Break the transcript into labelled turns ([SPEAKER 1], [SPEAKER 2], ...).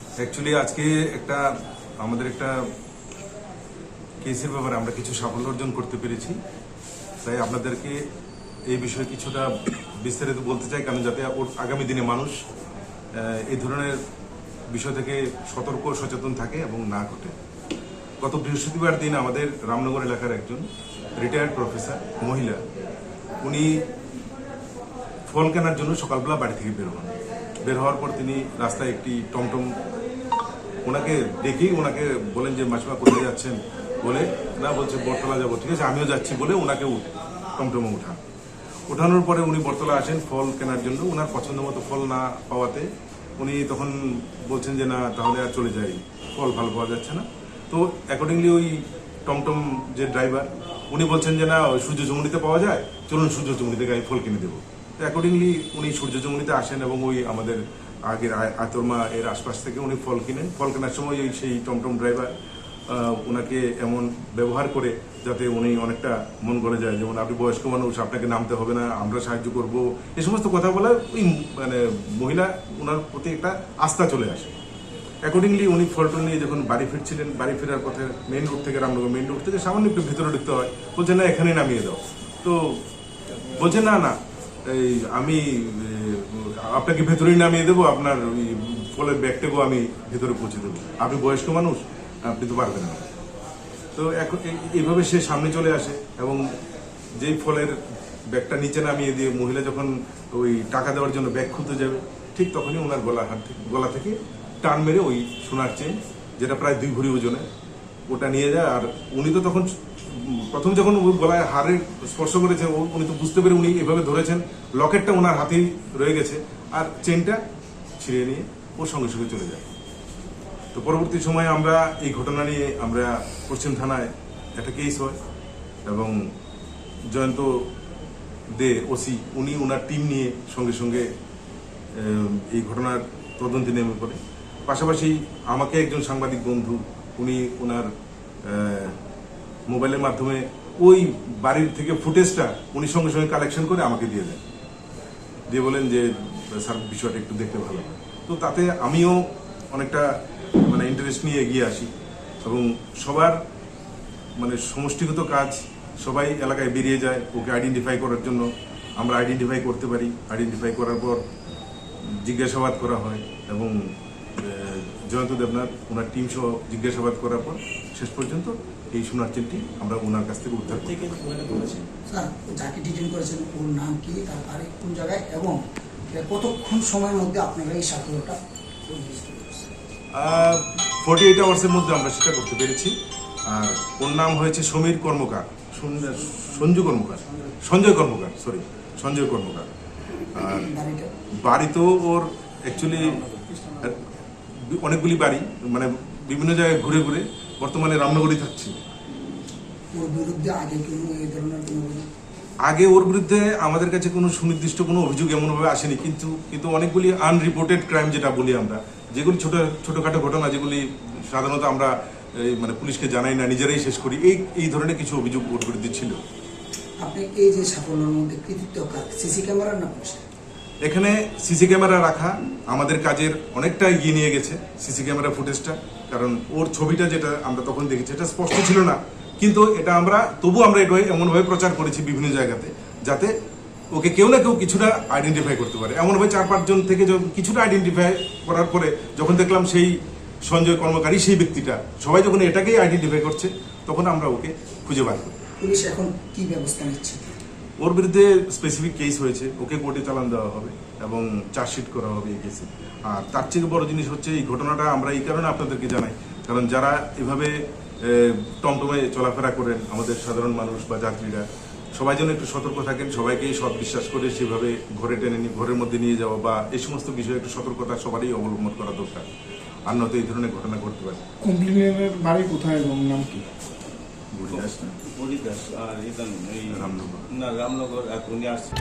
[SPEAKER 1] Actually আজকে আমাদের একটা কেসের ব্যাপারে আমরা কিছু সাফল্য অর্জন করতে পেরেছি, তাই আপনাদেরকে এই বিষয়ে কিছুটা বিস্তারিত বলতে চাই, কারণ যাতে আগামী দিনে মানুষ এই ধরনের বিষয় থেকে সতর্ক সচেতন থাকে এবং না ঘটে। গত বৃহস্পতিবার দিন আমাদের রামনগর এলাকার একজন রিটায়ার্ড প্রফেসর মহিলা, উনি ফল কেনার জন্য সকালবেলা বাড়ি থেকে বের হওয়ার পর তিনি রাস্তায় একটি টমটম ওনাকে ডেকেই ওনাকে বলেন যে মাসিমা কোথায় যাচ্ছেন, বলে না বলছে বটতলা যাবো, ঠিক আছে আমিও যাচ্ছি বলে ওনাকে টমটমে ওঠানোর পরে উনি বটতলা আসেন ফল কেনার জন্য। ওনার পছন্দ মতো ফল না পাওয়াতে উনি তখন বলছেন যে না তাহলে আর চলে যাই, ফল ভালো পাওয়া যাচ্ছে না। তো অ্যাকর্ডিংলি ওই টমটম যে ড্রাইভার উনি বলছেন যে না সূর্য চৌমুহনিতে পাওয়া যায়, চলুন সূর্য চৌমুহনি থেকে আমি ফল কিনে দেবো। তো অ্যাকর্ডিংলি উনি সূর্য চৌমুহনিতে আসেন এবং ওই আমাদের আগের আতরমা এর আশপাশ থেকে উনি ফল কিনেন। ফল কেনার সময় ওই সেই টমটম ড্রাইভার ওনাকে এমন ব্যবহার করে যাতে উনি অনেকটা মন গলে যায়, যেমন আপনি বয়স্ক মানুষ, আপনাকে নামতে হবে না, আমরা সাহায্য করব, এই সমস্ত কথা বলে ওই মহিলা ওনার প্রতি একটা আস্থা চলে আসে। অ্যাকর্ডিংলি উনি ফলটল নিয়ে যখন বাড়ি ফিরছিলেন, বাড়ি ফেরার পথে মেইন রোড থেকে রামনগর মেইন রোড থেকে সামান্য একটু ভিতরে ঢুকতে হয়, বলছে না এখানে নামিয়ে দাও। তো বলছে না না এই আমি আপনাকে ভেতরেই নামিয়ে দেবো, আপনার ওই ফলের ব্যাগটাকেও আমি ভেতরে পৌঁছে দেবো, আপনি বয়স্ক মানুষ, আপনি তো পারবেন না। তো এইভাবে সে সামনে চলে আসে এবং যেই ফলের ব্যাগটা নিচে নামিয়ে দিয়ে মহিলা যখন ওই টাকা দেওয়ার জন্য ব্যাগ খুলতে যাবে, ঠিক তখনই ওনার গলা থেকে টান মেরে ওই সোনার চেন, যেটা প্রায় 2 ভরি ওজনের, ওটা নিয়ে যায়। আর উনি তো তখন প্রথম যখন গলায় হাড়ে স্পর্শ করেছে উনি তো বুঝতে পেরে উনি এভাবে ধরেছেন, লকেটটা ওনার হাতেই রয়ে গেছে আর চেনটা ছিঁড়ে নিয়ে ওর সঙ্গে সঙ্গে চলে যায়। তো পরবর্তী সময়ে আমরা এই ঘটনা নিয়ে আমরা পশ্চিম থানায় একটা কেস হয় এবং জয়ন্ত দে ওসি উনি ওনার টিম নিয়ে সঙ্গে সঙ্গে এই ঘটনার তদন্তে নেমে পড়ে। পাশাপাশি আমাকে একজন সাংবাদিক বন্ধু উনি ওনার মোবাইলের মাধ্যমে ওই বাড়ির থেকে ফুটেজটা উনি সঙ্গে সঙ্গে কালেকশন করে আমাকে দিয়ে দেন, দিয়ে বলেন যে স্যার বিষয়টা একটু দেখতে ভালো হয়। তো তাতে আমিও অনেকটা ইন্টারেস্ট নিয়ে এগিয়ে আসি এবং সবার সমষ্টিগত কাজ, সবাই এলাকায় বেরিয়ে যায় ওকে আইডেন্টিফাই করার জন্য। আমরা আইডেন্টিফাই করতে পারি, আইডেন্টিফাই করার পর জিজ্ঞাসাবাদ করা হয় এবং জয়ন্ত দেবনাথ ওনার টিম সহ জিজ্ঞাসাবাদ করার পর শেষ পর্যন্ত এই সোনার চেনটি আমরা ওনার কাছ থেকে উদ্ধার করি।
[SPEAKER 2] স্যার যাকে ডিটেইন করেছেন ওর নাম কি, তার বাড়ি কোন জায়গায় এবং কতক্ষণ সময়ের মধ্যে আপনারা এই সাফল্যটা
[SPEAKER 1] 48 আওয়ার্সের মধ্যে আমরা সেটা করতে পেরেছি। আর ওর নাম হয়েছে সঞ্জয় কর্মকার। আর বাড়ি তো ওর অ্যাকচুয়ালি অনেকগুলি বাড়ি, বিভিন্ন জায়গায় ঘুরে ঘুরে বর্তমানে রামনগরই থাকছে। আগে ওর বিরুদ্ধে আমাদের কাছে কোনো সুনির্দিষ্ট কোনো অভিযোগ এমনভাবে আসেনি, কিন্তু অনেকগুলি আনরিপোর্টেড ক্রাইম যেটা বলি আমরা, যেগুলি ছোটখাটো ঘটনা যেগুলি সাধারণত আমরা পুলিশকে জানাই না, নিজেরাই শেষ করি, এই ধরনের কিছু অভিযোগ ওর বিরুদ্ধে ছিল।
[SPEAKER 2] আপনি এই যে সাফল্যের মধ্যে কৃতিত্ব সিসি ক্যামেরার না
[SPEAKER 1] এখানে সিসি ক্যামেরা রাখা আমাদের কাজের অনেকটা এগিয়ে নিয়ে গেছে সিসি ক্যামেরা ফুটেজটা, কারণ ওর ছবিটা যেটা আমরা তখন দেখেছি এটা স্পষ্ট ছিল না, কিন্তু এটা তবু আমরা এটা এমনভাবে প্রচার করেছি বিভিন্ন জায়গাতে যাতে ওকে কেউ না কেউ কিছুটা আইডেন্টিফাই করতে পারে। এমনভাবে 4-5 জন থেকে কিছুটা আইডেন্টিফাই করার পরে যখন দেখলাম সেই সঞ্জয় কর্মকারী সেই ব্যক্তিটা, সবাই যখন এটাকেই আইডেন্টিফাই করছে তখন আমরা ওকে খুঁজে বার করি।
[SPEAKER 2] পুলিশ এখন কি ব্যবস্থা নিচ্ছে?
[SPEAKER 1] ওর বিরুদ্ধে স্পেসিফিক কেস হয়েছে, ওকে কোর্টে চালান দেওয়া হবে এবং চার্জশিট করা হবে এই কেসে। আর তার থেকে বড় জিনিস হচ্ছে এই ঘটনাটা আমরা এই কারণে আপনাদেরকে জানাই, কারণ যারা এভাবে টমটমে চলাফেরা করেন আমাদের সাধারণ মানুষ বা যাত্রীরা, সবাই যেন একটু সতর্ক থাকেন, সবাইকে সৎ বিশ্বাস করে সেভাবে ঘরের মধ্যে নিয়ে যাওয়া বা এই সমস্ত বিষয়ে একটু সতর্কতা সবারই অবলম্বন করা দরকার, আর নয়তো এই ধরনের ঘটনা ঘটতে পারে।
[SPEAKER 3] কমপ্লেনের বাড়ি কোথায় এবং নাম কি?
[SPEAKER 4] বরিদাস আর রামনগর, এখন আসছে।